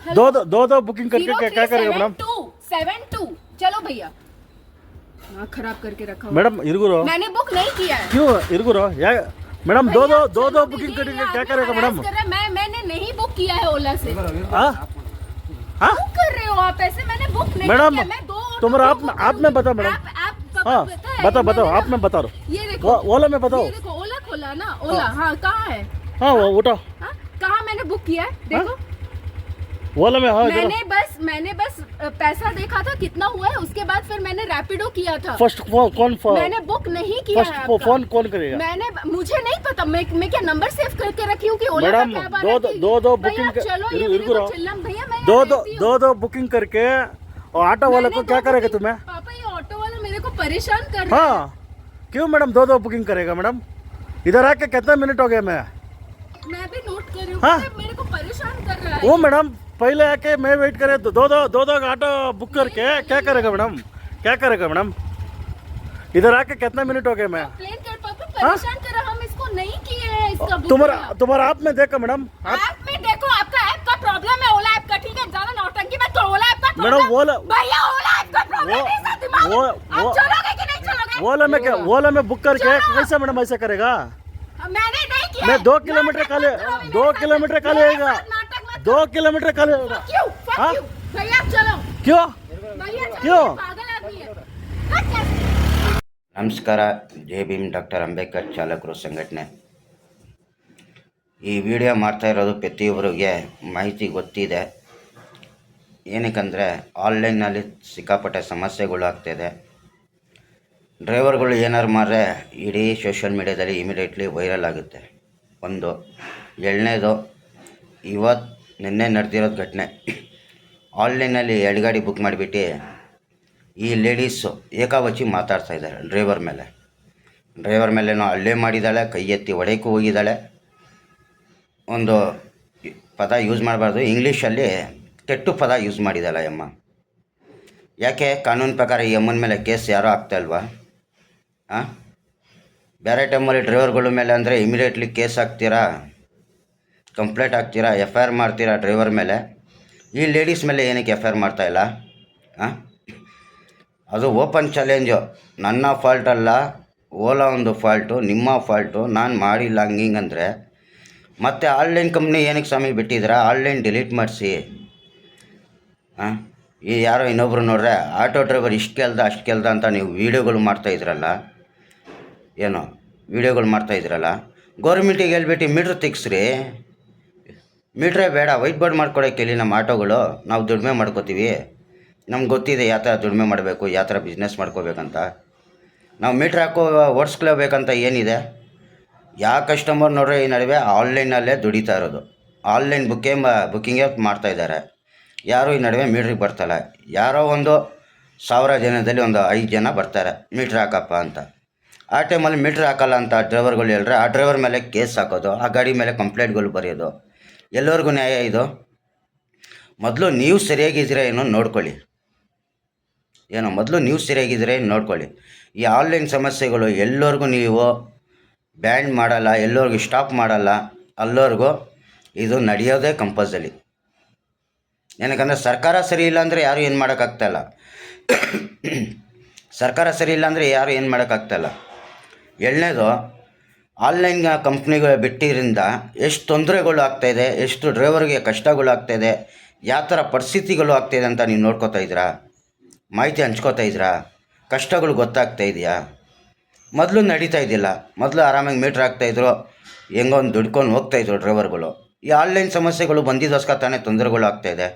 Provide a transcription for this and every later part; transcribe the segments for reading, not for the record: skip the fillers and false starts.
दो बुकिंग करके क्या करेगा मैडम? 7272 चलो भैया, खराब करके रखा मैडम इरगुरो, मैंने बुक नहीं किया है। क्यों इरगुरो मैडम? दो बुकिंग करके क्या करेगा मैडम? मैंने नहीं बुक किया है ओला से। बुक कर रहे हो आप ऐसे? मैंने बुक नहीं मैडम, किया। मैं दो तुम्हारा आप में बताओ मैडम। हाँ बताओ आप में बता रहा हूँ। ये देखो ओला में बताओ। ये देखो ओला खोला ना, ओला हाँ कहाँ है? हाँ वो उठाओ। कहाँ मैंने बुक किया है देखो। ओला में। हाँ मैंने बस पैसा देखा था कितना हुआ है, उसके बाद फिर मैंने रैपिडो किया था। फर्स्ट कौन मैंने बुक नहीं किया है आपका। फोन कौन करेगा? मुझे नहीं पता, मैं क्या नंबर सेव करके रखी हूँ कि ओला का मैडम कैब आ रहा है? दो बुकिंग चलो ये चिल्लम भैया, मैं दो बुकिंग करके और ऑटो वाले को क्या करेगा तुम्हें? पापा ये ऑटो वाला मेरे को परेशान कर रहा है। हाँ क्यों मैडम दो बुकिंग करेगा मैडम? इधर आके कितना मिनट हो गया? मैं भी नोट कर रही हूँ। हाँ? मेरे को परेशान कर रहा है वो मैडम पहले आके मैं वेट करे दो ऑटो बुक करके क्या करेगा मैडम? क्या करेगा मैडम? इधर आके कितना मिनट हो गया? मैं कंप्लेंट कर पापा, परेशान कर रहा। हम इसको नहीं किए हैं इसका बुक। तुम्हारा आप में देखो मैडम। ऐप में देखो, आपका ऐप का प्रॉब्लम है, ओला ऐप का। ठीक है ज्यादा नौटंकी मत करो। ओला ऐप का मैडम भैया ओला ऐप का प्रॉब्लम है। आप चलोगे कि नहीं चलोगे? ओला में बुक करके कैसे मैडम ऐसा करेगा? मैंने नहीं किया। मैं 2 किलोमीटर खाली आएगा। 2 किलोमीटर खाली आएगा। क्यों भैया चलो। क्यों भैया क्यों? पागल आदमी है। ನಮಸ್ಕಾರ. ಜೈ ಭೀಮ್ ಡಾಕ್ಟರ್ ಅಂಬೇಡ್ಕರ್ ಚಾಲಕರು ಸಂಘಟನೆ. ಈ ವಿಡಿಯೋ ಮಾಡ್ತಾ ಇರೋದು ಪ್ರತಿಯೊಬ್ಬರಿಗೆ ಮಾಹಿತಿ ಗೊತ್ತಿದೆ. ಏನಕ್ಕಂದರೆ ಆನ್ಲೈನ್ನಲ್ಲಿ ಸಿಕ್ಕಾಪಟ್ಟೆ ಸಮಸ್ಯೆಗಳು ಆಗ್ತಾಯಿದೆ. ಡ್ರೈವರ್ಗಳು ಏನಾರು ಮಾಡಿದ್ರೆ ಇಡೀ ಸೋಷಿಯಲ್ ಮೀಡ್ಯಾದಲ್ಲಿ ಇಮಿಡಿಯೇಟ್ಲಿ ವೈರಲ್ ಆಗುತ್ತೆ. ಒಂದು ಎರಡನೇದು, ನಿನ್ನೆ ನಡೆದಿರೋದು ಘಟನೆ. ಆನ್ಲೈನಲ್ಲಿ 2 ಗಾಡಿ ಬುಕ್ ಮಾಡಿಬಿಟ್ಟು ಈ ಲೇಡೀಸು ಏಕಾವಚಿ ಮಾತಾಡ್ತಾ ಇದ್ದಾರೆ ಡ್ರೈವರ್ ಮೇಲೇನೋ ಹಲ್ಲೆ ಮಾಡಿದ್ದಾಳೆ, ಕೈ ಎತ್ತಿ ಹೊಡೆಯಕ್ಕೂ ಹೋಗಿದ್ದಾಳೆ. ಒಂದು ಪದ ಯೂಸ್ ಮಾಡಬಾರ್ದು, ಇಂಗ್ಲೀಷಲ್ಲಿ ಕೆಟ್ಟು ಪದ ಯೂಸ್ ಮಾಡಿದ್ದಾಳೆ ಅಮ್ಮ. ಯಾಕೆ ಕಾನೂನು ಪ್ರಕಾರ ಈ ಅಮ್ಮನ ಮೇಲೆ ಕೇಸ್ ಯಾರೂ ಆಗ್ತಾಯಿಲ್ವಾ? ಬೇರೆ ಟೈಮಲ್ಲಿ ಡ್ರೈವರ್ಗಳ ಮೇಲೆ ಅಂದರೆ ಇಮಿಡಿಯೇಟ್ಲಿ ಕೇಸ್ ಹಾಕ್ತೀರಾ, ಕಂಪ್ಲೇಂಟ್ ಹಾಕ್ತೀರಾ, FIR ಮಾಡ್ತೀರಾ ಡ್ರೈವರ್ ಮೇಲೆ. ಈ ಲೇಡೀಸ್ ಮೇಲೆ ಏನಕ್ಕೆ FIR ಮಾಡ್ತಾಯಿಲ್ಲ? ಅದು ಓಪನ್ ಚಾಲೆಂಜು. ನನ್ನ ಫಾಲ್ಟ್ ಅಲ್ಲ, ಓಲಾ ಒಂದು ಫಾಲ್ಟು, ನಿಮ್ಮ ಫಾಲ್ಟು, ನಾನು ಮಾಡಿಲ್ಲ ಹಂಗಿಂಗಂದರೆ ಮತ್ತು ಆನ್ಲೈನ್ ಕಂಪ್ನಿ ಏನಕ್ಕೆ ಸ್ವಾಮಿ ಬಿಟ್ಟಿದ್ದೀರಾ? ಆನ್ಲೈನ್ ಡಿಲೀಟ್ ಮಾಡಿಸಿ. ಈ ಯಾರೋ ಇನ್ನೊಬ್ರು ನೋಡ್ರೆ ಆಟೋ ಡ್ರೈವರ್ ಇಷ್ಟು ಕೇಳ್ದ ಅಷ್ಟು ಕೇಳ್ದ ಅಂತ ನೀವು ವೀಡಿಯೋಗಳು ಮಾಡ್ತಾಯಿದ್ರಲ್ಲ. ಗೌರ್ಮೆಂಟಿಗೆ ಹೇಳ್ಬಿಟ್ಟು ಮೀಟ್ರ್ ತೆಗ್ಸ್ರಿ. ಮೀಟ್ರೇ ಬೇಡ, ವೈಟ್ ಬೋರ್ಡ್ ಮಾಡ್ಕೊಡೋಕೆ ಹೇಳಿ ನಮ್ಮ ಆಟೋಗಳು. ನಾವು ದುಡಿಮೆ ಮಾಡ್ಕೋತೀವಿ, ನಮ್ಗೆ ಗೊತ್ತಿದೆ ಯಾವ ಥರ ದುಡಿಮೆ ಮಾಡಬೇಕು, ಯಾವ ಥರ ಬಿಸ್ನೆಸ್ ಮಾಡ್ಕೋಬೇಕಂತ. ನಾವು ಮೀಟ್ರ್ ಓಡಿಸ್ಕೊಳ್ಬೇಕಂತ ಏನಿದೆ? ಯಾವ ಕಸ್ಟಮರ್ ನೋಡ್ರೆ ಈ ನಡುವೆ ಆನ್ಲೈನಲ್ಲೇ ದುಡಿತಾ ಇರೋದು, ಆನ್ಲೈನ್ ಬುಕ್ಕಿಂಗೇ ಮಾಡ್ತಾಯಿದ್ದಾರೆ. ಯಾರೂ ಈ ನಡುವೆ ಮೀಟ್ರಿಗೆ ಬರ್ತಾಯಿಲ್ಲ. ಯಾರೋ ಒಂದು 1000 ಜನದಲ್ಲಿ ಒಂದು 5 ಜನ ಬರ್ತಾರೆ ಮೀಟ್ರ್ ಹಾಕಪ್ಪ ಅಂತ. ಆ ಟೈಮಲ್ಲಿ ಮೀಟ್ರ್ ಹಾಕಲ್ಲ ಅಂತ ಡ್ರೈವರ್ಗಳು ಹೇಳ್ರೆ ಆ ಡ್ರೈವರ್ ಮೇಲೆ ಕೇಸ್ ಹಾಕೋದು, ಆ ಗಾಡಿ ಮೇಲೆ ಕಂಪ್ಲೇಂಟ್ಗಳು ಬರೆಯೋದು. ಎಲ್ಲರಿಗೂ ನ್ಯಾಯ ಇದು? ಮೊದಲು ನೀವು ಸರಿಯಾಗಿದ್ದೀರಾ ಏನೋ ನೋಡ್ಕೊಳ್ಳಿ. ನೋಡ್ಕೊಳ್ಳಿ. ಈ ಆನ್ಲೈನ್ ಸಮಸ್ಯೆಗಳು ಎಲ್ಲರಿಗೂ ನೀವು ಬ್ಯಾನ್ ಮಾಡಲ್ಲ, ಎಲ್ಲರಿಗೂ ಸ್ಟಾಪ್ ಮಾಡಲ್ಲ, ಅಲ್ಲರಿಗೂ ಇದು ನಡೆಯೋದೇ ಕಂಪಲ್ಸರಿ. ಏನಕ್ಕಂದರೆ ಸರ್ಕಾರ ಸರಿ ಇಲ್ಲ ಅಂದರೆ ಯಾರೂ ಏನು ಮಾಡೋಕ್ಕಾಗ್ತಾಯಿಲ್ಲ. ಎರಡನೇದು, ಆನ್ಲೈನ್ ಕಂಪ್ನಿಗಳು ಬಿಟ್ಟಿದ್ದರಿಂದ ಎಷ್ಟು ತೊಂದರೆಗಳು ಆಗ್ತಾಯಿದೆ, ಎಷ್ಟು ಡ್ರೈವರ್ಗೆ ಕಷ್ಟಗಳು ಆಗ್ತಾಯಿದೆ, ಯಾವ ಥರ ಪರಿಸ್ಥಿತಿಗಳು ಆಗ್ತಾಯಿದೆ ಅಂತ ನೀವು ನೋಡ್ಕೋತಾ ಇದ್ದೀರಾ? ಮಾಹಿತಿ ಹಂಚ್ಕೋತಾ ಇದ್ದೀರಾ? ಕಷ್ಟಗಳು ಗೊತ್ತಾಗ್ತಾ ಇದೆಯಾ? ಮೊದಲು ನಡೀತಾ ಇದ್ದಿಲ್ಲ. ಮೊದಲು ಆರಾಮಾಗಿ ಮೀಟ್ರ್ ಹಾಕ್ತಾಯಿದ್ರು, ಹೆಂಗೋ ಒಂದು ದುಡ್ಕೊಂಡು ಹೋಗ್ತಾಯಿದ್ರು ಡ್ರೈವರ್ಗಳು. ಈ ಆನ್ಲೈನ್ ಸಮಸ್ಯೆಗಳು ಬಂದಿದ್ದೋಸ್ಕರ ತಾನೇ ತೊಂದರೆಗಳು ಆಗ್ತಾಯಿದೆ.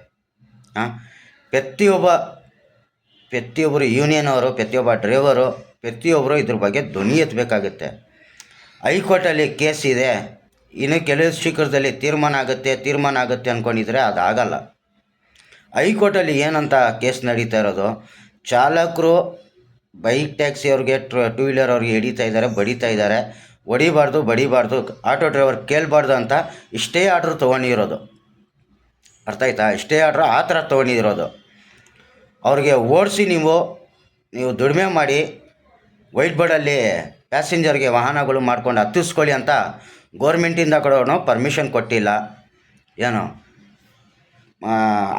ಪ್ರತಿಯೊಬ್ಬರು ಯೂನಿಯನ್ ಅವರು, ಪ್ರತಿಯೊಬ್ಬ ಡ್ರೈವರು, ಪ್ರತಿಯೊಬ್ಬರು ಇದ್ರ ಬಗ್ಗೆ ಧ್ವನಿ ಎತ್ತಬೇಕಾಗುತ್ತೆ. ಹೈಕೋರ್ಟಲ್ಲಿ ಕೇಸ್ ಇದೆ, ಇನ್ನು ಕೆಲವು ಶೀಘ್ರದಲ್ಲಿ ತೀರ್ಮಾನ ಆಗುತ್ತೆ ಅಂದ್ಕೊಂಡಿದ್ರೆ ಅದಾಗಲ್ಲ. ಹೈಕೋರ್ಟಲ್ಲಿ ಏನಂತ ಕೇಸ್ ನಡೀತಾ ಇರೋದು, ಚಾಲಕರು ಬೈಕ್ ಟ್ಯಾಕ್ಸಿ ಅವ್ರಿಗೆ, 2 ವೀಲರ್ ಅವ್ರಿಗೆ ಹಿಡಿತಾ ಇದ್ದಾರೆ, ಬಡಿತಾ ಇದ್ದಾರೆ. ಬಡಿಬಾರ್ದು, ಆಟೋ ಡ್ರೈವರ್ ಕೇಳಬಾರ್ದು ಅಂತ ಇಷ್ಟೇ ಆರ್ಡ್ರ್ ತೊಗೊಂಡಿರೋದು. ಅರ್ಥ ಆಯ್ತಾ? ಇಷ್ಟೇ ಆರ್ಡ್ರ್ ಆ ಥರ ತೊಗೊಂಡಿರೋದು. ಅವ್ರಿಗೆ ಓಡಿಸಿ ನೀವು ದುಡಿಮೆ ಮಾಡಿ ವೈಟ್ ಬೋರ್ಡಲ್ಲಿ ಪ್ಯಾಸೆಂಜರ್ಗೆ ವಾಹನಗಳು ಮಾಡ್ಕೊಂಡು ಹತ್ತಿಸ್ಕೊಳ್ಳಿ ಅಂತ ಗೌರ್ಮೆಂಟಿಂದ ಕೂಡ ಪರ್ಮಿಷನ್ ಕೊಟ್ಟಿಲ್ಲ.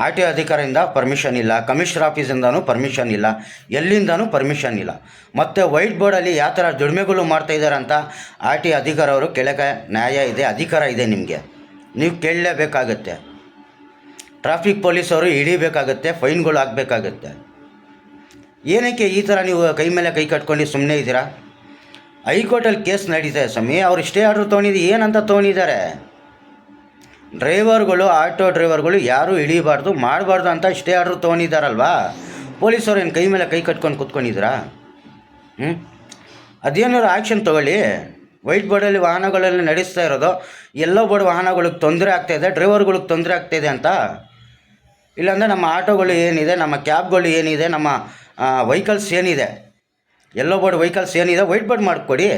ಆರ್ ಟಿ ಅಧಿಕಾರಿಯಿಂದ ಪರ್ಮಿಷನ್ ಇಲ್ಲ, ಕಮಿಷನರ್ ಆಫೀಸಿಂದನೂ ಪರ್ಮಿಷನ್ ಇಲ್ಲ, ಎಲ್ಲಿಂದನೂ ಪರ್ಮಿಷನ್ ಇಲ್ಲ. ಮತ್ತು ವೈಟ್ ಬೋರ್ಡಲ್ಲಿ ಯಾವ ಥರ ದುಡಿಮೆಗಳು ಮಾಡ್ತಾಯಿದ್ದಾರೆ ಅಂತ ಆರ್ ಟಿ ಅಧಿಕಾರಿ ಅವರು ಕೆಳಗೆ ನ್ಯಾಯ ಇದೆ, ಅಧಿಕಾರ ಇದೆ, ನಿಮಗೆ ನೀವು ಕೇಳಲೇಬೇಕಾಗತ್ತೆ. ಟ್ರಾಫಿಕ್ ಪೊಲೀಸವರು ಹಿಡಿಬೇಕಾಗತ್ತೆ, ಫೈನ್ಗಳು ಹಾಕಬೇಕಾಗತ್ತೆ. ಏನಕ್ಕೆ ಈ ಥರ ನೀವು ಕೈ ಮೇಲೆ ಕೈ ಕಟ್ಕೊಂಡು ಸುಮ್ಮನೆ ಇದ್ದೀರಾ? ಹೈಕೋರ್ಟಲ್ಲಿ ಕೇಸ್ ನಡೀತಾ ಇದೆ ಸ್ವಾಮಿ. ಅವ್ರು ಸ್ಟೇ ಆರ್ಡ್ರ್ ತೊಗೊಂಡಿದ್ದು ಏನಂತ ತೊಗೊಂಡಿದ್ದಾರೆ? ಡ್ರೈವರ್ಗಳು, ಆಟೋ ಡ್ರೈವರ್ಗಳು ಯಾರೂ ಹಿಡಿಬಾರ್ದು, ಮಾಡಬಾರ್ದು ಅಂತ ಸ್ಟೇ ಆರ್ಡ್ರ್ ತೊಗೊಂಡಿದ್ದಾರಲ್ವಾ? ಪೊಲೀಸರು ಏನು ಕೈ ಮೇಲೆ ಕೈ ಕಟ್ಕೊಂಡು ಕೂತ್ಕೊಂಡಿದ್ದೀರಾ? ಅದೇನಾದ್ರು ಆ್ಯಕ್ಷನ್ ತೊಗೊಳ್ಳಿ. ವೈಟ್ ಬೋರ್ಡಲ್ಲಿ ವಾಹನಗಳಲ್ಲಿ ನಡೆಸ್ತಾ ಇರೋದು ಎಲ್ಲೋ ಬೋರ್ಡ್ ವಾಹನಗಳಿಗೆ ತೊಂದರೆ ಆಗ್ತಾಯಿದೆ, ಡ್ರೈವರ್ಗಳಿಗೆ ತೊಂದರೆ ಆಗ್ತಾಯಿದೆ ಅಂತ. ಇಲ್ಲಾಂದರೆ ನಮ್ಮ ಆಟೋಗಳು ಏನಿದೆ, ನಮ್ಮ ಕ್ಯಾಬ್ಗಳು ಏನಿದೆ, ನಮ್ಮ ವೆಹಿಕಲ್ಸ್ ಏನಿದೆ, ಎಲ್ಲೋ ಬೋರ್ಡ್ ವೆಹಿಕಲ್ಸ್ ಏನಿದೆ ವೈಟ್ ಬೋರ್ಡ್ ಮಾಡಿಕೊಡಿ.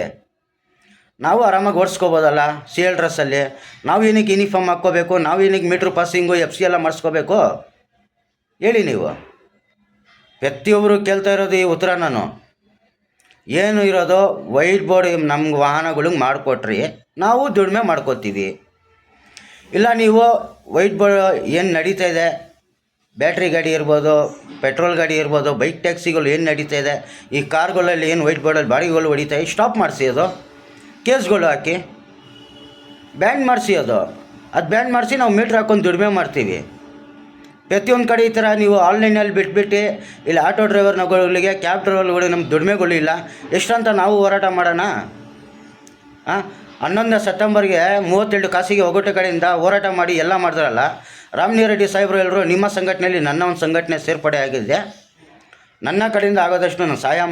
ನಾವು ಆರಾಮಾಗಿ ಓಡಿಸ್ಕೋಬೋದಲ್ಲ CL ಡ್ರೆಸ್ಸಲ್ಲಿ. ನಾವು ಏನಕ್ಕೆ ಯೂನಿಫಾರ್ಮ್ ಹಾಕ್ಕೋಬೇಕು? ನಾವು ಏನಕ್ಕೆ ಮೀಟ್ರ್ ಪಾಸಿಂಗು FC ಎಲ್ಲ ಮಾಡಿಸ್ಕೋಬೇಕು? ಹೇಳಿ ನೀವು. ಪ್ರತಿಯೊಬ್ಬರು ಕೇಳ್ತಾ ಇರೋದು ಈ ಉತ್ತರ. ನಾನು ಏನು ಇರೋದು, ವೈಟ್ ಬೋರ್ಡ್ ನಮ್ಗೆ ವಾಹನಗಳಿಗೆ ಮಾಡಿಕೊಟ್ರಿ, ನಾವು ದುಡಿಮೆ ಮಾಡ್ಕೋತೀವಿ. ಇಲ್ಲ ನೀವು ವೈಟ್ ಬೋರ್ಡ್ ಏನು ನಡೀತಾ ಇದೆ, ಬ್ಯಾಟ್ರಿ ಗಾಡಿ ಇರ್ಬೋದು, ಪೆಟ್ರೋಲ್ ಗಾಡಿ ಇರ್ಬೋದು, ಬೈಕ್ ಟ್ಯಾಕ್ಸಿಗಳು ಏನು ನಡೀತಾ ಇದೆ, ಈ ಕಾರ್ಗಳಲ್ಲಿ ಏನು ವೈಟ್ ಬೋರ್ಡಲ್ಲಿ ಬಾಡಿಗೆಗಳು ಹೊಡಿತಾ ಇದೆ, ಸ್ಟಾಪ್ ಮಾಡಿಸಿ, ಅದು ಕೇಸ್ಗಳು ಹಾಕಿ ಬ್ಯಾನ್ ಮಾಡಿಸಿ. ಅದು ಬ್ಯಾನ್ ಮಾಡಿಸಿ ನಾವು ಮೀಟ್ರ್ ಹಾಕ್ಕೊಂಡು ದುಡಿಮೆ ಮಾಡ್ತೀವಿ. ಪ್ರತಿಯೊಂದು ಕಡೆ ಈ ಥರ ನೀವು ಆನ್ಲೈನಲ್ಲಿ ಬಿಟ್ಬಿಟ್ಟು ಇಲ್ಲಿ ಆಟೋ ಡ್ರೈವರ್ಗಳಿಗೆ, ಕ್ಯಾಬ್ ಡ್ರೈವರ್ಗಳಿಗೆ ನಮ್ಮ ದುಡಿಮೆಗಳು ಇಲ್ಲ ಎಷ್ಟಂತ ನಾವು ಹೋರಾಟ ಮಾಡೋಣ? 11 ಸೆಪ್ಟೆಂಬರ್ಗೆ 32 ಖಾಸಗಿ ಒಕ್ಕೂಟ ಕಡೆಯಿಂದ ಹೋರಾಟ ಮಾಡಿ ಎಲ್ಲ ಮಾಡಿದ್ರಲ್ಲ. ರಾಮಲಿಂಗಾರೆಡ್ಡಿ ರೆಡ್ಡಿ ಸಾಹೇಬರು ಎಲ್ಲರೂ ನಿಮ್ಮ ಸಂಘಟನೆಯಲ್ಲಿ ನನ್ನ ಒಂದು ಸಂಘಟನೆ ಸೇರ್ಪಡೆ ಆಗಿದೆ, ನನ್ನ ಕಡೆಯಿಂದ ಆಗೋದಷ್ಟು ನಾನು ಸಹಾಯ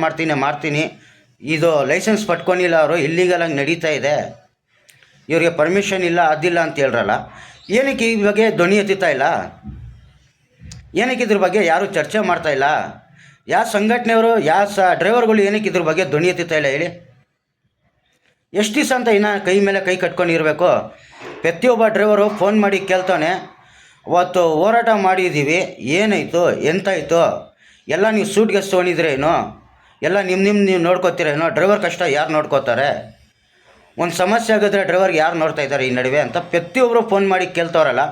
ಮಾಡ್ತೀನಿ. ಇದು ಲೈಸೆನ್ಸ್ ಪಟ್ಕೊಂಡಿಲ್ಲ, ಅವರು ಇಲ್ಲಿಗಲಾಗಿ ನಡೀತಾ ಇದೆ, ಇವರಿಗೆ ಪರ್ಮಿಷನ್ ಇಲ್ಲ, ಅದಿಲ್ಲ ಅಂತ ಹೇಳ್ರಲ್ಲ. ಏನಕ್ಕೆ ಈ ಬಗ್ಗೆ ಧ್ವನಿ ಎತ್ತುತ್ತಾ ಇಲ್ಲ? ಏನಕ್ಕೆ ಇದ್ರ ಬಗ್ಗೆ ಯಾರೂ ಚರ್ಚೆ ಮಾಡ್ತಾಯಿಲ್ಲ? ಯಾವ ಸಂಘಟನೆಯವರು, ಯಾವ ಡ್ರೈವರ್ಗಳು ಏನಕ್ಕೆ ಇದ್ರ ಬಗ್ಗೆ ಧ್ವನಿ ಎತ್ತುತ್ತಾ ಇಲ್ಲ ಹೇಳಿ? ಎಷ್ಟು ದಿವಸ ಅಂತ ಇನ್ನು ಕೈ ಮೇಲೆ ಕೈ ಕಟ್ಕೊಂಡಿರಬೇಕು? ಪ್ರತಿಯೊಬ್ಬ ಡ್ರೈವರು ಫೋನ್ ಮಾಡಿ ಕೇಳ್ತಾನೆ, ಅವತ್ತು ಹೋರಾಟ ಮಾಡಿದ್ದೀವಿ, ಏನಾಯಿತು, ಎಂತಾಯಿತು, ಎಲ್ಲ ನೀವು ಸೂಟ್ಗೆ ತೊಗೊಂಡಿದ್ರೇನೋ, ಎಲ್ಲ ನೀವು ನೋಡ್ಕೋತೀರೇನೋ, ಡ್ರೈವರ್ ಕಷ್ಟ ಯಾರು ನೋಡ್ಕೋತಾರೆ? ಒಂದು ಸಮಸ್ಯೆ ಆಗಿದ್ರೆ ಡ್ರೈವರ್ಗೆ ಯಾರು ನೋಡ್ತಾ ಇದ್ದಾರೆ ಈ ನಡುವೆ ಅಂತ ಪ್ರತಿಯೊಬ್ಬರು ಫೋನ್ ಮಾಡಿ ಕೇಳ್ತಾರಲ್ಲ.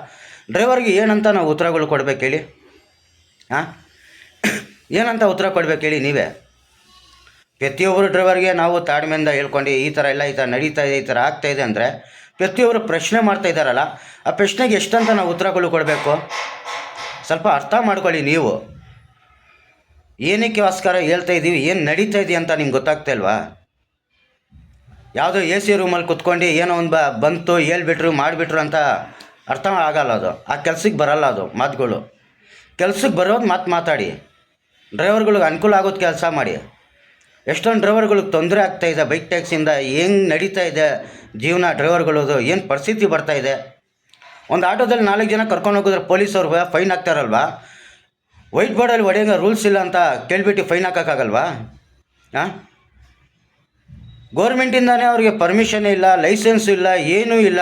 ಡ್ರೈವರ್ಗೆ ಏನಂತ ನಾವು ಉತ್ತರಗಳು ಕೊಡ್ಬೇಕು ಹೇಳಿ? ಏನಂತ ಉತ್ತರ ಕೊಡ್ಬೇಕು ಹೇಳಿ ನೀವೇ? ಪ್ರತಿಯೊಬ್ಬರು ಡ್ರೈವರ್ಗೆ ನಾವು ತಾಳ್ಮೆಯಿಂದ ಹೇಳ್ಕೊಂಡು ಈ ಥರ ನಡೀತಾ ಇದೆ, ಈ ಥರ ಆಗ್ತಾಯಿದೆ ಅಂದರೆ ಪ್ರತಿಯೊಬ್ಬರು ಪ್ರಶ್ನೆ ಮಾಡ್ತಾ ಇದ್ದಾರಲ್ಲ, ಆ ಪ್ರಶ್ನೆಗೆ ಎಷ್ಟಂತ ನಾವು ಉತ್ತರಗಳು ಕೊಡಬೇಕು? ಸ್ವಲ್ಪ ಅರ್ಥ ಮಾಡ್ಕೊಳ್ಳಿ ನೀವು. ಏನಕ್ಕೋಸ್ಕರ ಹೇಳ್ತಾ ಇದ್ದೀವಿ, ಏನು ನಡೀತಾ ಇದೆಯಾ ಅಂತ ನಿಮ್ಗೆ ಗೊತ್ತಾಗ್ತಾ ಇಲ್ವಾ? ಯಾವುದೋ AC ರೂಮಲ್ಲಿ ಕುತ್ಕೊಂಡು ಏನೋ ಒಂದು ಬಂತು ಹೇಳ್ಬಿಟ್ರು ಮಾಡಿಬಿಟ್ರು ಅಂತ ಅರ್ಥ ಆಗಲ್ಲ. ಅದು ಆ ಕೆಲ್ಸಕ್ಕೆ ಬರಲ್ಲ. ಅದು ಮಾತುಗಳು ಕೆಲ್ಸಕ್ಕೆ ಬರೋದು ಮಾತಾಡಿ, ಡ್ರೈವರ್ಗಳಿಗೆ ಅನುಕೂಲ ಆಗೋದು ಕೆಲಸ ಮಾಡಿ. ಎಷ್ಟೊಂದು ಡ್ರೈವರ್ಗಳಿಗೆ ತೊಂದರೆ ಆಗ್ತಾಯಿದೆ, ಬೈಕ್ ಟ್ಯಾಕ್ಸಿಯಿಂದ ಹೆಂಗೆ ನಡೀತಾ ಇದೆ ಜೀವನ ಡ್ರೈವರ್ಗಳದು, ಏನು ಪರಿಸ್ಥಿತಿ ಬರ್ತಾಯಿದೆ. ಒಂದು ಆಟೋದಲ್ಲಿ 4 ಜನ ಕರ್ಕೊಂಡು ಹೋಗಿದ್ರೆ ಪೊಲೀಸವ್ರಿಗೆ ಫೈನ್ ಹಾಕ್ತಾರಲ್ವಾ? ವೈಟ್ ಬೋರ್ಡಲ್ಲಿ ಹೊಡೆಯಂಗೆ ರೂಲ್ಸ್ ಇಲ್ಲ ಅಂತ ಕೇಳ್ಬಿಟ್ಟು ಫೈನ್ ಹಾಕೋಕ್ಕಾಗಲ್ವಾ? ಗೌರ್ಮೆಂಟಿಂದನೇ ಅವ್ರಿಗೆ ಪರ್ಮಿಷನ್ ಇಲ್ಲ, ಲೈಸೆನ್ಸ್ ಇಲ್ಲ, ಏನೂ ಇಲ್ಲ.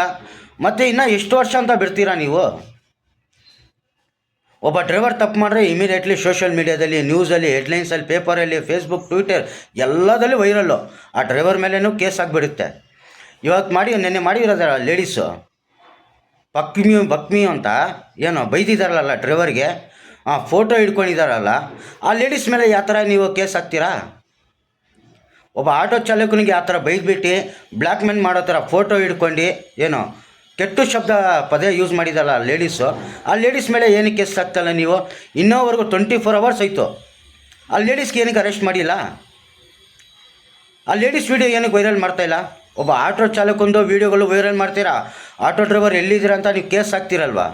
ಮತ್ತು ಇನ್ನೂ ಎಷ್ಟು ವರ್ಷ ಅಂತ ಬಿಡ್ತೀರಾ ನೀವು? ಒಬ್ಬ ಡ್ರೈವರ್ ತಪ್ಪು ಮಾಡಿದ್ರೆ ಇಮಿಡಿಯೇಟ್ಲಿ ಸೋಷಿಯಲ್ ಮೀಡಿಯಾದಲ್ಲಿ, ನ್ಯೂಸಲ್ಲಿ, ಹೆಡ್ಲೈನ್ಸಲ್ಲಿ, ಪೇಪರಲ್ಲಿ, ಫೇಸ್ಬುಕ್, ಟ್ವಿಟರ್ ಎಲ್ಲದಲ್ಲಿ ವೈರಲ್ಲು. ಆ ಡ್ರೈವರ್ ಮೇಲೇನೂ ಕೇಸ್ ಆಗಿಬಿಡುತ್ತೆ. ಇವತ್ತು ನೆನ್ನೆ ಮಾಡಿರೋದಾರ ಲೇಡೀಸು ಬಕ್ಮಿ ಅಂತ ಏನೋ ಬೈದಿದ್ದಾರಲ್ಲ ಡ್ರೈವರ್ಗೆ, ಫೋಟೋ ಹಿಡ್ಕೊಂಡಿದ್ದಾರಲ್ಲ, ಆ ಲೇಡೀಸ್ ಮೇಲೆ ಯಾವ ಥರ ನೀವು ಕೇಸ್ ಹಾಕ್ತೀರಾ? ಒಬ್ಬ ಆಟೋ ಚಾಲಕನಿಗೆ ಆ ಥರ ಬೈದ್ಬಿಟ್ಟು ಬ್ಲ್ಯಾಕ್ ಮೇಲ್ ಮಾಡೋ ಥರ ಫೋಟೋ ಹಿಡ್ಕೊಂಡು ಏನೋ ಕೆಟ್ಟು ಶಬ್ದ ಪದೇ ಯೂಸ್ ಮಾಡಿದಾರಲ್ಲ ಲೇಡೀಸು, ಆ ಲೇಡೀಸ್ ಮೇಲೆ ಏನಕ್ಕೆ ಕೇಸ್ ಹಾಕ್ತಲ್ಲ ನೀವು? ಇನ್ನೋವರೆಗೂ 24 hours ಆಯಿತು. ಆ ಲೇಡೀಸ್ಗೆ ಏನಕ್ಕೆ ಅರೆಸ್ಟ್ ಮಾಡಿಲ್ಲ? ಆ ಲೇಡೀಸ್ ವೀಡಿಯೋ ಏನಕ್ಕೆ ವೈರಲ್ ಮಾಡ್ತಾಯಿಲ್ಲ? ಒಬ್ಬ ಆಟೋ ಚಾಲಕಂದು ವೀಡಿಯೋಗಳು ವೈರಲ್ ಮಾಡ್ತೀರಾ, ಆಟೋ ಡ್ರೈವರ್ ಎಲ್ಲಿದ್ದೀರಾ ಅಂತ ನೀವು ಕೇಸ್ ಹಾಕ್ತಿರಲ್ವಾ?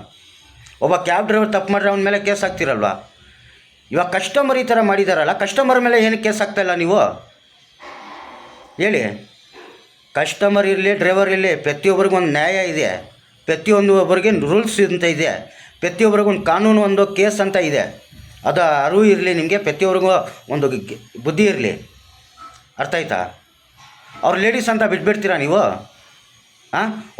ಒಬ್ಬ ಕ್ಯಾಬ್ ಡ್ರೈವರ್ ತಪ್ಪು ಮಾಡಿದ್ರೆ ಅವನ ಮೇಲೆ ಕೇಸ್ ಹಾಕ್ತಿರಲ್ವಾ? ಇವಾಗ ಕಸ್ಟಮರ್ ಈ ಥರ ಮಾಡಿದಾರಲ್ಲ, ಕಸ್ಟಮರ್ ಮೇಲೆ ಏನಕ್ಕೆ ಕೇಸ್ ಹಾಕ್ತಾಯಿಲ್ಲ ನೀವು ಹೇಳಿ? ಕಸ್ಟಮರ್ ಇರಲಿ, ಡ್ರೈವರ್ ಇರಲಿ, ಪ್ರತಿಯೊಬ್ಬರಿಗೂ ಒಂದು ನ್ಯಾಯ ಇದೆ, ಪ್ರತಿಯೊಂದು ಒಬ್ಬರಿಗೆ ರೂಲ್ಸ್ ಅಂತ ಇದೆ, ಪ್ರತಿಯೊಬ್ಬರಿಗೂ ಒಂದು ಕಾನೂನು, ಒಂದು ಕೇಸ್ ಅಂತ ಇದೆ. ಅದು ಅರಿವು ಇರಲಿ ನಿಮಗೆ, ಪ್ರತಿಯೊಬ್ಬರಿಗೂ ಒಂದು ಬುದ್ಧಿ ಇರಲಿ. ಅರ್ಥ ಆಯ್ತಾ? ಅವ್ರು ಲೇಡೀಸ್ ಅಂತ ಬಿಟ್ಬಿಡ್ತೀರಾ ನೀವು?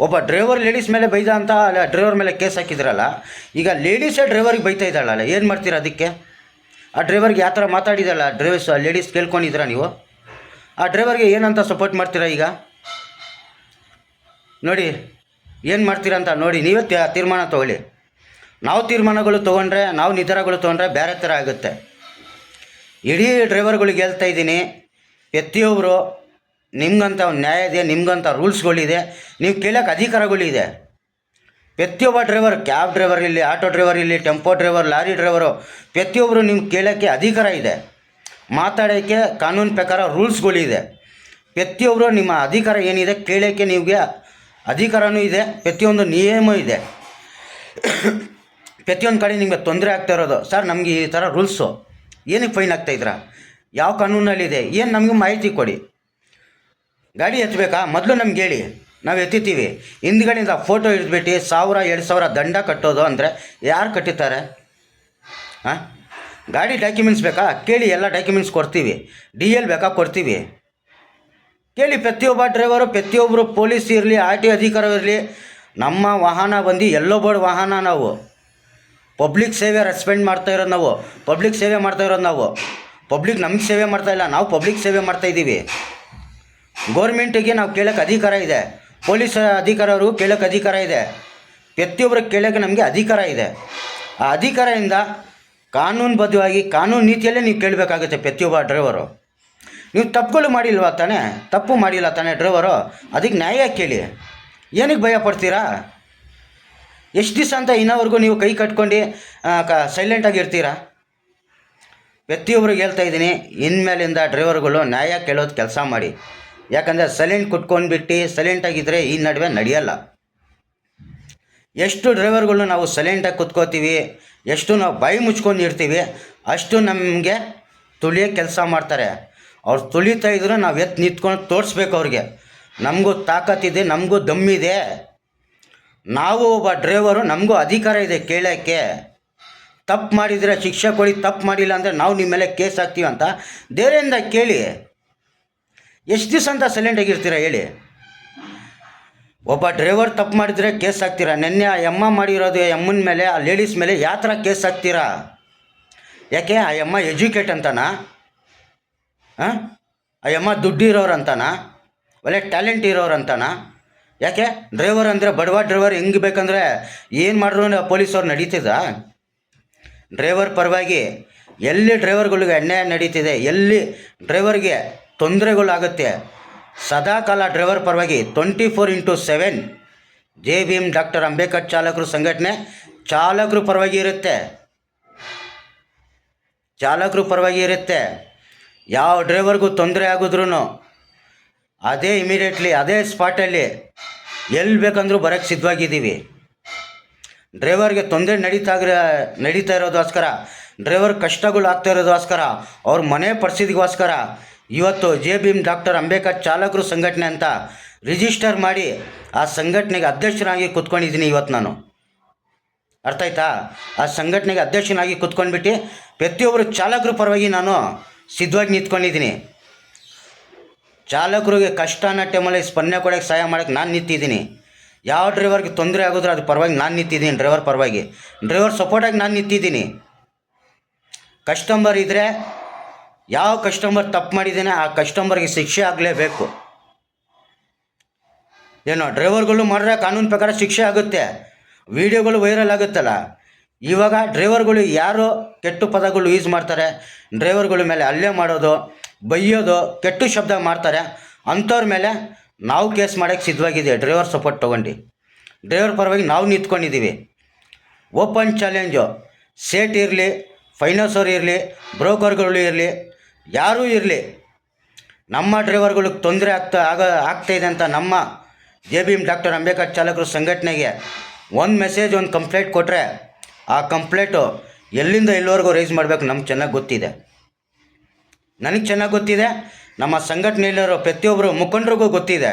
ಒಬ್ಬ ಡ್ರೈವರ್ ಲೇಡೀಸ್ ಮೇಲೆ ಬೈದ ಅಂತ ಡ್ರೈವರ್ ಮೇಲೆ ಕೇಸ್ ಹಾಕಿದ್ರಲ್ಲ, ಈಗ ಲೇಡೀಸೇ ಡ್ರೈವರ್ಗೆ ಬೈತಾ ಇದ್ದಾಳಲ್ಲ, ಏನು ಮಾಡ್ತೀರಾ ಅದಕ್ಕೆ? ಆ ಡ್ರೈವರ್ಗೆ ಯಾವ ಥರ ಮಾತಾಡಿದಲ್ಲ ಲೇಡೀಸ್ ಕೇಳ್ಕೊಂಡಿದ್ದೀರಾ ನೀವು? ಆ ಡ್ರೈವರ್ಗೆ ಏನಂತ ಸಪೋರ್ಟ್ ಮಾಡ್ತೀರಾ ಈಗ? ನೋಡಿ ಏನು ಮಾಡ್ತೀರಾ ಅಂತ ನೋಡಿ, ನೀವೇ ತೀರ್ಮಾನ ತೊಗೊಳ್ಳಿ. ನಾವು ತೀರ್ಮಾನಗಳು ತೊಗೊಂಡ್ರೆ, ನಾವು ನಿರ್ಧಾರಗಳು ತೊಗೊಂಡ್ರೆ ಬೇರೆ ಥರ ಆಗುತ್ತೆ. ಇಡೀ ಡ್ರೈವರ್ಗಳಿಗೆ ಹೇಳ್ತಾ ಇದ್ದೀನಿ, ಪ್ರತಿಯೊಬ್ಬರು ನಿಮ್ಗಂತ ಒಂದು ನ್ಯಾಯ ಇದೆ, ನಿಮ್ಗಂತ ರೂಲ್ಸ್ಗಳಿದೆ, ನೀವು ಕೇಳೋಕ್ಕೆ ಅಧಿಕಾರಗಳಿದೆ. ಪ್ರತಿಯೊಬ್ಬ ಡ್ರೈವರ್, ಕ್ಯಾಬ್ ಡ್ರೈವರ್ ಇರಲಿ, ಆಟೋ ಡ್ರೈವರ್ ಇರಲಿ, ಟೆಂಪೋ ಡ್ರೈವರ್, ಲಾರಿ ಡ್ರೈವರು, ಪ್ರತಿಯೊಬ್ಬರು ನಿಮ್ಗೆ ಕೇಳೋಕ್ಕೆ ಅಧಿಕಾರ ಇದೆ. ಮಾತಾಡೋಕ್ಕೆ ಕಾನೂನು ಪ್ರಕಾರ ರೂಲ್ಸ್ಗಳಿದೆ. ಪ್ರತಿಯೊಬ್ಬರು ನಿಮ್ಮ ಅಧಿಕಾರ ಏನಿದೆ ಕೇಳೋಕ್ಕೆ ನಿಮಗೆ ಅಧಿಕಾರವೂ ಇದೆ, ಪ್ರತಿಯೊಂದು ನಿಯಮ ಇದೆ. ಪ್ರತಿಯೊಂದು ಕಡೆ ನಿಮಗೆ ತೊಂದರೆ ಆಗ್ತಾ ಇರೋದು, ಸರ್ ನಮಗೆ ಈ ಥರ ರೂಲ್ಸು, ಏನಕ್ಕೆ ಫೈನ್ ಆಗ್ತಾಯಿದ್ದೀರಾ, ಯಾವ ಕಾನೂನಲ್ಲಿದೆ, ಏನು ನಮಗೆ ಮಾಹಿತಿ ಕೊಡಿ. ಗಾಡಿ ಎತ್ತಬೇಕಾ, ಮೊದಲು ನಮ್ಗೆ ಹೇಳಿ, ನಾವು ಎತ್ತಿತೀವಿ. ಹಿಂದ್ಗಡೆಯಿಂದ ಫೋಟೋ ಹಿಡಿದ್ಬಿಟ್ಟು 1000-2000 ದಂಡ ಕಟ್ಟೋದು ಅಂದರೆ ಯಾರು ಕಟ್ಟಿದ್ದಾರೆ? ಹಾಂ, ಗಾಡಿ ಡಾಕ್ಯುಮೆಂಟ್ಸ್ ಬೇಕಾ ಕೇಳಿ, ಎಲ್ಲ ಡಾಕ್ಯುಮೆಂಟ್ಸ್ ಕೊಡ್ತೀವಿ. DL ಬೇಕಾ ಕೊಡ್ತೀವಿ, ಕೇಳಿ. ಪ್ರತಿಯೊಬ್ಬ ಡ್ರೈವರು, ಪ್ರತಿಯೊಬ್ಬರು ಪೊಲೀಸ್ ಇರಲಿ, RT ಅಧಿಕಾರ ಇರಲಿ, ನಮ್ಮ ವಾಹನ ಬಂದು ಎಲ್ಲೋ ಬೋರ್ಡ್ ವಾಹನ. ನಾವು ಪಬ್ಲಿಕ್ ಸೇವೆ ರೆಸ್ಪೆಂಡ್ ಮಾಡ್ತಾ ಇರೋದು, ನಾವು ಪಬ್ಲಿಕ್ ಸೇವೆ ಮಾಡ್ತಾ ಇರೋದು. ನಾವು ಪಬ್ಲಿಕ್ ನಮಗೆ ಸೇವೆ ಮಾಡ್ತಾಯಿಲ್ಲ, ನಾವು ಪಬ್ಲಿಕ್ ಸೇವೆ ಮಾಡ್ತಾಯಿದ್ದೀವಿ. ಗೋರ್ಮೆಂಟಿಗೆ ನಾವು ಕೇಳೋಕ್ಕೆ ಅಧಿಕಾರ ಇದೆ, ಪೊಲೀಸ್ ಅಧಿಕಾರವ್ರಿಗೂ ಕೇಳೋಕ್ಕೆ ಅಧಿಕಾರ ಇದೆ, ಪ್ರತಿಯೊಬ್ಬರಿಗೆ ಕೇಳೋಕ್ಕೆ ನಮಗೆ ಅಧಿಕಾರ ಇದೆ. ಆ ಅಧಿಕಾರದಿಂದ ಕಾನೂನುಬದ್ಧವಾಗಿ, ಕಾನೂನು ನೀತಿಯಲ್ಲೇ ನೀವು ಕೇಳಬೇಕಾಗುತ್ತೆ. ಪ್ರತಿಯೊಬ್ಬ ಡ್ರೈವರು, ನೀವು ತಪ್ಪುಗಳು ಮಾಡಿಲ್ವಾ ತಾನೇ, ತಪ್ಪು ಮಾಡಿಲ್ಲ ತಾನೇ ಡ್ರೈವರು, ಅದಕ್ಕೆ ನ್ಯಾಯ ಕೇಳಿ. ಏನಕ್ಕೆ ಭಯ ಪಡ್ತೀರಾ? ಎಷ್ಟು ದಿವಸ ಅಂತ ಇನ್ನೋವರೆಗೂ ನೀವು ಕೈ ಕಟ್ಕೊಂಡು ಸೈಲೆಂಟಾಗಿ ಇರ್ತೀರಾ? ಪ್ರತಿಯೊಬ್ಬರಿಗೆ ಹೇಳ್ತಾ ಇದ್ದೀನಿ, ಇನ್ಮೇಲಿಂದ ಡ್ರೈವರ್ಗಳು ನ್ಯಾಯ ಕೇಳೋದು ಕೆಲಸ ಮಾಡಿ. ಯಾಕಂದರೆ ಸೈಲೆಂಟ್ ಕುಟ್ಕೊಂಡ್ಬಿಟ್ಟು ಸೈಲೆಂಟಾಗಿದ್ದರೆ ಈ ನಡುವೆ ನಡೆಯಲ್ಲ. ಎಷ್ಟು ಡ್ರೈವರ್ಗಳು ನಾವು ಸೈಲೆಂಟಾಗಿ ಕುತ್ಕೋತೀವಿ, ಎಷ್ಟು ನಾವು ಬಾಯಿ ಮುಚ್ಕೊಂಡು ಇರ್ತೀವಿ, ಅಷ್ಟು ನಮಗೆ ತುಳಿಯೋ ಕೆಲಸ ಮಾಡ್ತಾರೆ. ಅವ್ರು ತುಳಿತಾ ಇದ್ರು ನಾವು ಎತ್ತು ನಿಂತ್ಕೊಂಡು ತೋರಿಸ್ಬೇಕು ಅವ್ರಿಗೆ, ನಮಗೂ ತಾಕತ್ತಿದೆ, ನಮಗೂ ದಮ್ಮಿದೆ, ನಾವು ಒಬ್ಬ ಡ್ರೈವರು, ನಮಗೂ ಅಧಿಕಾರ ಇದೆ ಕೇಳೋಕ್ಕೆ. ತಪ್ಪು ಮಾಡಿದರೆ ಶಿಕ್ಷೆ ಕೊಡಿ, ತಪ್ಪು ಮಾಡಿಲ್ಲ ಅಂದರೆ ನಾವು ನಿಮ್ಮ ಮೇಲೆ ಕೇಸ್ ಹಾಕ್ತೀವಿ ಅಂತ ಧೈರ್ಯದಿಂದ ಕೇಳಿ. ಎಷ್ಟು ದಿವಸ ಅಂತ ಸೈಲೆಂಟಾಗಿರ್ತೀರ ಹೇಳಿ? ಒಬ್ಬ ಡ್ರೈವರ್ ತಪ್ಪು ಮಾಡಿದರೆ ಕೇಸ್ ಹಾಕ್ತೀರಾ? ನೆನ್ನೆ ಆ ಎಮ್ಮ ಮಾಡಿರೋದು, ಎಮ್ಮನ ಮೇಲೆ, ಆ ಲೇಡೀಸ್ ಮೇಲೆ ಯಾವ ಥರ ಕೇಸ್ ಹಾಕ್ತೀರಾ? ಯಾಕೆ ಆ ಎಮ್ಮ ಎಜುಕೇಟ್ ಅಂತಾನಾ? ಹಾಂ, ಆ ಎಮ್ಮ ದುಡ್ಡು ಇರೋರು ಅಂತಾನಾ? ಒಳ್ಳೆ ಟ್ಯಾಲೆಂಟ್ ಇರೋರು ಅಂತಾನಾ? ಯಾಕೆ ಡ್ರೈವರ್ ಅಂದರೆ ಬಡವ ಡ್ರೈವರ್ ಹೆಂಗೆ ಬೇಕಂದರೆ ಏನು ಮಾಡಿದ್ರು ಪೊಲೀಸವ್ರು ನಡೀತಿದ? ಡ್ರೈವರ್ ಪರವಾಗಿ ಎಲ್ಲಿ ಡ್ರೈವರ್ಗಳಿಗೆ ಅನ್ಯಾಯ ನಡೀತಿದೆ, ಎಲ್ಲಿ ಡ್ರೈವರ್ಗೆ ತೊಂದರೆಗಳಾಗುತ್ತೆ, ಸದಾಕಾಲ ಡ್ರೈವರ್ ಪರವಾಗಿ 24x7 JBM ಡಾಕ್ಟರ್ ಅಂಬೇಡ್ಕರ್ ಚಾಲಕರು ಸಂಘಟನೆ ಚಾಲಕರು ಪರವಾಗಿ ಇರುತ್ತೆ. ಚಾಲಕರು ಪರವಾಗಿ ಇರುತ್ತೆ. ಯಾವ ಡ್ರೈವರ್ಗೂ ತೊಂದರೆ ಆಗಿದ್ರೂ ಅದೇ ಇಮಿಡಿಯೇಟ್ಲಿ, ಅದೇ ಸ್ಪಾಟಲ್ಲಿ ಎಲ್ಲಿ ಬೇಕಂದ್ರೂ ಬರೋಕ್ಕೆ ಸಿದ್ಧವಾಗಿದ್ದೀವಿ. ಡ್ರೈವರ್ಗೆ ತೊಂದರೆ ನಡೀತಾ ಇರೋದಕ್ಕೋಸ್ಕರ, ಡ್ರೈವರ್ ಕಷ್ಟಗಳು ಆಗ್ತಾ ಇರೋದಕ್ಕೋಸ್ಕರ, ಅವ್ರ ಮನೆ ಪರಿಸ್ಥಿತಿಗೋಸ್ಕರ ಇವತ್ತು JBM ಡಾಕ್ಟರ್ ಅಂಬೇಡ್ಕರ್ ಚಾಲಕರು ಸಂಘಟನೆ ಅಂತ ರಿಜಿಸ್ಟರ್ ಮಾಡಿ ಆ ಸಂಘಟನೆಗೆ ಅಧ್ಯಕ್ಷನಾಗಿ ಕೂತ್ಕೊಂಡಿದ್ದೀನಿ ಇವತ್ತು ನಾನು. ಅರ್ಥ ಆಯ್ತಾ? ಆ ಸಂಘಟನೆಗೆ ಅಧ್ಯಕ್ಷನಾಗಿ ಕೂತ್ಕೊಂಡ್ಬಿಟ್ಟು ಪ್ರತಿಯೊಬ್ಬರು ಚಾಲಕರ ಪರವಾಗಿ ನಾನು ಸಿದ್ಧವಾಗಿ ನಿಂತ್ಕೊಂಡಿದ್ದೀನಿ. ಚಾಲಕರಿಗೆ ಕಷ್ಟ ಅನ್ನೋ ಟೈಮಲ್ಲಿ ಸ್ಪಂದನೆ ಕೊಡೋಕ್ಕೆ ಸಹಾಯ ಮಾಡೋಕ್ಕೆ ನಾನು ನಿಂತಿದ್ದೀನಿ. ಯಾವ ಡ್ರೈವರ್ಗೆ ತೊಂದರೆ ಆಗೋದ್ರೆ ಅದು ಪರವಾಗಿ ನಾನು ನಿಂತಿದ್ದೀನಿ, ಡ್ರೈವರ್ ಪರವಾಗಿ, ಡ್ರೈವರ್ ಸಪೋರ್ಟಾಗಿ ನಾನು ನಿಂತಿದ್ದೀನಿ. ಕಸ್ಟಮರ್ ಇದ್ದರೆ, ಯಾವ ಕಸ್ಟಮರ್ ತಪ್ಪು ಮಾಡಿದ್ದೇನೆ ಆ ಕಸ್ಟಮರ್ಗೆ ಶಿಕ್ಷೆ ಆಗಲೇಬೇಕು. ಏನೋ ಡ್ರೈವರ್ಗಳು ಮಾಡಿದ್ರೆ ಕಾನೂನು ಪ್ರಕಾರ ಶಿಕ್ಷೆ ಆಗುತ್ತೆ, ವಿಡಿಯೋಗಳು ವೈರಲ್ ಆಗುತ್ತಲ್ಲ. ಇವಾಗ ಡ್ರೈವರ್ಗಳು ಯಾರು ಕೆಟ್ಟ ಪದಗಳು ಯೂಸ್ ಮಾಡ್ತಾರೆ, ಡ್ರೈವರ್ಗಳ ಮೇಲೆ ಹಲ್ಲೆ ಮಾಡೋದು, ಬೈಯೋದು, ಕೆಟ್ಟ ಶಬ್ದ ಮಾಡ್ತಾರೆ, ಅಂಥವ್ರ ಮೇಲೆ ನಾವು ಕೇಸ್ ಮಾಡೋಕ್ಕೆ ಸಿದ್ಧವಾಗಿದೆ. ಡ್ರೈವರ್ ಸಪೋರ್ಟ್ ತೊಗೊಂಡು ಡ್ರೈವರ್ ಪರವಾಗಿ ನಾವು ನಿಂತ್ಕೊಂಡಿದ್ದೀವಿ. ಓಪನ್ ಚಾಲೆಂಜು, ಸೇಟ್ ಇರಲಿ, ಫೈನಾನ್ಸರ್ ಇರಲಿ, ಬ್ರೋಕರ್ಗಳು ಇರಲಿ, ಯಾರೂ ಇರಲಿ, ನಮ್ಮ ಡ್ರೈವರ್ಗಳಿಗೆ ತೊಂದರೆ ಆಗ್ತಾಯಿದೆ ಅಂತ ನಮ್ಮ JBM ಡಾಕ್ಟರ್ ಅಂಬೇಡ್ಕರ್ ಚಾಲಕರು ಸಂಘಟನೆಗೆ ಒಂದು ಮೆಸೇಜ್, ಒಂದು ಕಂಪ್ಲೇಂಟ್ ಕೊಟ್ಟರೆ ಆ ಕಂಪ್ಲೇಂಟು ಎಲ್ಲಿಂದ ಎಲ್ಲಿವರೆಗೂ ರೈಸ್ ಮಾಡಬೇಕು ನಮ್ಗೆ ಚೆನ್ನಾಗಿ ಗೊತ್ತಿದೆ. ನನಗೆ ಚೆನ್ನಾಗಿ ಗೊತ್ತಿದೆ, ನಮ್ಮ ಸಂಘಟನೆಯಲ್ಲಿರೋ ಪ್ರತಿಯೊಬ್ಬರು ಮುಖಂಡರಿಗೂ ಗೊತ್ತಿದೆ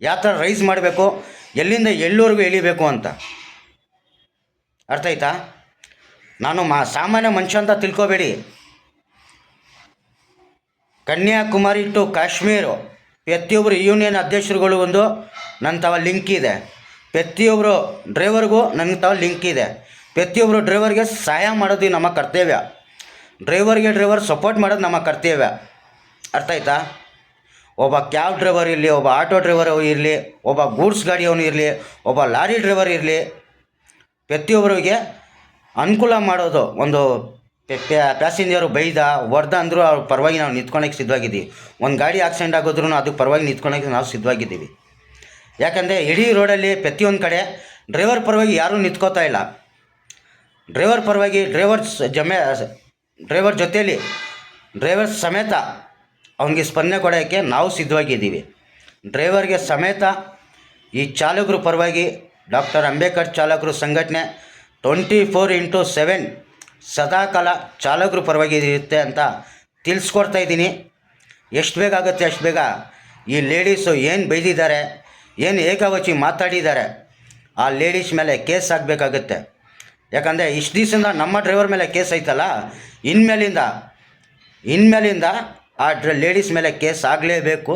ಯಾವ ಥರ ರೈಸ್ ಮಾಡಬೇಕು, ಎಲ್ಲಿಂದ ಎಲ್ಲಿವರೆಗೂ ಎಳಿಬೇಕು ಅಂತ. ಅರ್ಥ ಆಯ್ತಾ? ನಾನು ಸಾಮಾನ್ಯ ಮನುಷ್ಯ ಅಂತ ತಿಳ್ಕೊಬೇಡಿ. ಕನ್ಯಾಕುಮಾರಿ ಟು ಕಾಶ್ಮೀರು ಪ್ರತಿಯೊಬ್ಬರು ಯೂನಿಯನ್ ಅಧ್ಯಕ್ಷರುಗಳು ಒಂದು ನನ್ನ ತವ ಲಿಂಕ್ ಇದೆ. ಪ್ರತಿಯೊಬ್ಬರು ಡ್ರೈವರ್ಗೂ ನನ್ನ ತವ ಲಿಂಕ್ ಇದೆ. ಪ್ರತಿಯೊಬ್ಬರು ಡ್ರೈವರ್ಗೆ ಸಹಾಯ ಮಾಡೋದು ನಮ್ಮ ಕರ್ತವ್ಯ. ಡ್ರೈವರ್ ಸಪೋರ್ಟ್ ಮಾಡೋದು ನಮ್ಮ ಕರ್ತವ್ಯ. ಅರ್ಥ ಆಯ್ತಾ? ಒಬ್ಬ ಕ್ಯಾಬ್ ಡ್ರೈವರ್ ಇರಲಿ, ಒಬ್ಬ ಆಟೋ ಡ್ರೈವರ್ ಇರಲಿ, ಒಬ್ಬ ಗೂಡ್ಸ್ ಗಾಡಿಯವನು ಇರಲಿ, ಒಬ್ಬ ಲಾರಿ ಡ್ರೈವರ್ ಇರಲಿ, ಪ್ರತಿಯೊಬ್ಬರಿಗೆ ಅನುಕೂಲ ಮಾಡೋದು. ಒಂದು ಪ್ಯಾಸೆಂಜರು ಬೈದ ಹೊಡೆದ ಅಂದರೂ ಅವ್ರ ಪರವಾಗಿ ನಾವು ನಿಂತ್ಕೊಳಕ್ಕೆ ಸಿದ್ಧವಾಗಿದ್ದೀವಿ. ಒಂದು ಗಾಡಿ ಆಕ್ಸಿಡೆಂಟ್ ಆಗೋದ್ರೂ ಅದಕ್ಕೆ ಪರವಾಗಿ ನಿಂತ್ಕೊಳಕ್ಕೆ ನಾವು ಸಿದ್ಧವಾಗಿದ್ದೀವಿ. ಯಾಕಂದರೆ ಇಡೀ ರೋಡಲ್ಲಿ ಪ್ರತಿಯೊಂದು ಕಡೆ ಡ್ರೈವರ್ ಪರವಾಗಿ ಯಾರೂ ನಿಂತ್ಕೋತಾ ಇಲ್ಲ. ಡ್ರೈವರ್ ಪರವಾಗಿ ಡ್ರೈವರ್ ಜೊತೆಯಲ್ಲಿ ಡ್ರೈವರ್ ಸಮೇತ ಅವನಿಗೆ ಸ್ಪಂದನೆ ಕೊಡೋಕ್ಕೆ ನಾವು ಸಿದ್ಧವಾಗಿದ್ದೀವಿ. ಡ್ರೈವರ್ಗೆ ಸಮೇತ ಈ ಚಾಲಕರು ಪರವಾಗಿ ಡಾಕ್ಟರ್ ಅಂಬೇಡ್ಕರ್ ಚಾಲಕರು ಸಂಘಟನೆ 24/7 ಸದಾಕಾಲ ಚಾಲಕರು ಪರವಾಗಿ ಇರುತ್ತೆ ಅಂತ ತಿಳಿಸ್ಕೊಡ್ತಾ ಇದ್ದೀನಿ. ಎಷ್ಟು ಬೇಗ ಆಗುತ್ತೆ ಅಷ್ಟು ಬೇಗ ಈ ಲೇಡೀಸು ಏನು ಬೈದಿದ್ದಾರೆ, ಏನು ಏಕವಚಿ ಮಾತಾಡಿದ್ದಾರೆ, ಆ ಲೇಡೀಸ್ ಮೇಲೆ ಕೇಸ್ ಆಗಬೇಕಾಗತ್ತೆ. ಯಾಕಂದರೆ ಇಷ್ಟು ದಿವಸದಿಂದ ನಮ್ಮ ಡ್ರೈವರ್ ಮೇಲೆ ಕೇಸ್ ಐತಲ್ಲ, ಇನ್ಮೇಲಿಂದ ಆ ಲೇಡೀಸ್ ಮೇಲೆ ಕೇಸ್ ಆಗಲೇಬೇಕು,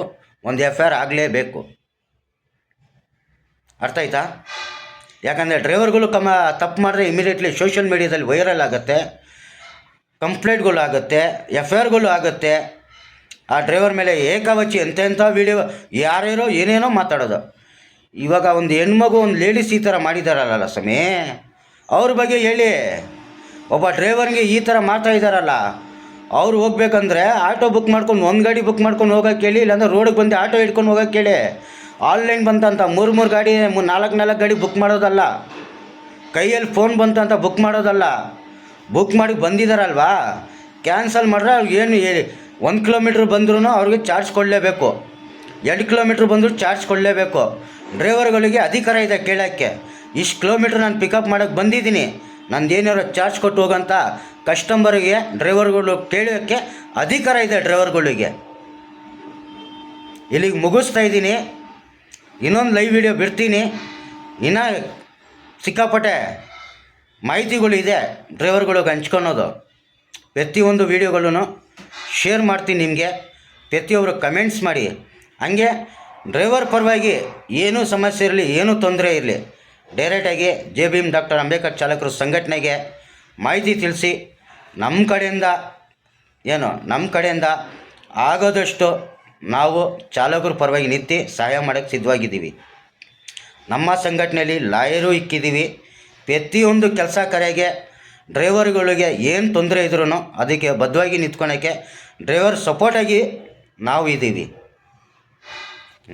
ಒಂದು FIR ಆಗಲೇಬೇಕು. ಅರ್ಥ ಆಯ್ತಾ? ಯಾಕಂದರೆ ಡ್ರೈವರ್ಗಳು ತಪ್ಪು ಮಾಡಿದ್ರೆ ಇಮಿಡಿಯೇಟ್ಲಿ ಸೋಷಿಯಲ್ ಮೀಡಿಯಾದಲ್ಲಿ ವೈರಲ್ ಆಗುತ್ತೆ, ಕಂಪ್ಲೇಂಟ್ಗಳು ಆಗುತ್ತೆ, FIRಗಳು ಆಗುತ್ತೆ. ಆ ಡ್ರೈವರ್ ಮೇಲೆ ಏಕವಚಿ ಎಂತೆಂಥ ವೀಡಿಯೋ ಯಾರ್ಯಾರೋ ಏನೇನೋ ಮಾತಾಡೋದು. ಇವಾಗ ಒಂದು ಹೆಣ್ಮಗು ಒಂದು ಲೇಡೀಸ್ ಈ ಥರ ಮಾಡಿದಾರಲ್ಲ ಸ್ವಾಮಿ, ಅವ್ರ ಬಗ್ಗೆ ಹೇಳಿ. ಒಬ್ಬ ಡ್ರೈವರ್ಗೆ ಈ ಥರ ಮಾಡ್ತಾ ಇದ್ದಾರಲ್ಲ, ಅವ್ರು ಹೋಗ್ಬೇಕಂದ್ರೆ ಆಟೋ ಬುಕ್ ಮಾಡ್ಕೊಂಡು ಒಂದು ಗಾಡಿ ಬುಕ್ ಮಾಡ್ಕೊಂಡು ಹೋಗೋಕ್ಕೆ ಹೇಳಿ, ಇಲ್ಲಾಂದ್ರೆ ರೋಡಿಗೆ ಬಂದು ಆಟೋ ಹಿಡ್ಕೊಂಡು ಹೋಗೋಕ್ಕೆ ಹೇಳಿ. ಆನ್ಲೈನ್ ಬಂತಂತ 3 ಗಾಡಿ 4 ಗಾಡಿ ಬುಕ್ ಮಾಡೋದಲ್ಲ, ಕೈಯಲ್ಲಿ ಫೋನ್ ಬಂತಂತ ಬುಕ್ ಮಾಡೋದಲ್ಲ. ಬುಕ್ ಮಾಡಿ ಬಂದಿದ್ದಾರಲ್ವಾ, ಕ್ಯಾನ್ಸಲ್ ಮಾಡಿದ್ರೆ ಅವ್ರಿಗೆ ಏನು 1 ಕಿಲೋಮೀಟ್ರ್ ಬಂದ್ರೂ ಅವ್ರಿಗೆ ಚಾರ್ಜ್ ಕೊಡಲೇಬೇಕು, 2 ಕಿಲೋಮೀಟ್ರ್ ಬಂದರೂ ಚಾರ್ಜ್ ಕೊಡಲೇಬೇಕು. ಡ್ರೈವರ್ಗಳಿಗೆ ಅಧಿಕಾರ ಇದೆ ಕೇಳೋಕ್ಕೆ. ಇಷ್ಟು ಕಿಲೋಮೀಟ್ರ್ ನಾನು ಪಿಕಪ್ ಮಾಡೋಕ್ಕೆ ಬಂದಿದ್ದೀನಿ, ನಂದೇನಾದ್ರು ಚಾರ್ಜ್ ಕೊಟ್ಟು ಹೋಗೋಂಥ ಕಸ್ಟಮರ್ಗೆ ಡ್ರೈವರ್ಗಳು ಕೇಳೋಕ್ಕೆ ಅಧಿಕಾರ ಇದೆ ಡ್ರೈವರ್ಗಳಿಗೆ. ಇಲ್ಲಿಗೆ ಮುಗಿಸ್ತಾ ಇದ್ದೀನಿ. ಇನ್ನೊಂದು ಲೈವ್ ವಿಡಿಯೋ ಬಿಡ್ತೀನಿ. ಇನ್ನೂ ಸಿಕ್ಕಾಪಟ್ಟೆ ಮಾಹಿತಿಗಳು ಇದೆ ಡ್ರೈವರ್ಗಳಿಗೆ ಹಂಚ್ಕೊಳೋದು. ಪ್ರತಿಯೊಂದು ವೀಡಿಯೋಗಳನ್ನು ಶೇರ್ ಮಾಡ್ತೀನಿ ನಿಮಗೆ. ಪ್ರತಿಯೊಬ್ಬರು ಕಮೆಂಟ್ಸ್ ಮಾಡಿ. ಹಂಗೆ ಡ್ರೈವರ್ ಪರವಾಗಿ ಏನೂ ಸಮಸ್ಯೆ ಇರಲಿ, ಏನೂ ತೊಂದರೆ ಇರಲಿ, ಡೈರೆಕ್ಟಾಗಿ ಜೆ ಭೀಮ್ ಡಾಕ್ಟರ್ ಅಂಬೇಡ್ಕರ್ ಚಾಲಕರು ಸಂಘಟನೆಗೆ ಮಾಹಿತಿ ತಿಳಿಸಿ. ನಮ್ಮ ಕಡೆಯಿಂದ ಆಗೋದಷ್ಟು ನಾವು ಚಾಲಕರ ಪರವಾಗಿ ನಿಂತು ಸಹಾಯ ಮಾಡೋಕ್ಕೆ ಸಿದ್ಧವಾಗಿದ್ದೀವಿ. ನಮ್ಮ ಸಂಘಟನೆಯಲ್ಲಿ ಲಾಯರು ಇಕ್ಕಿದ್ದೀವಿ. ಪ್ರತಿಯೊಂದು ಕೆಲಸ ಕಾರ್ಯಗೆ ಡ್ರೈವರ್ಗಳಿಗೆ ಏನು ತೊಂದರೆ ಇದ್ರೂ ಅದಕ್ಕೆ ಬದ್ಧವಾಗಿ ನಿಂತ್ಕೊಳಕ್ಕೆ ಡ್ರೈವರ್ ಸಪೋರ್ಟಾಗಿ ನಾವು ಇದ್ದೀವಿ.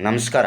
ನಮಸ್ಕಾರ.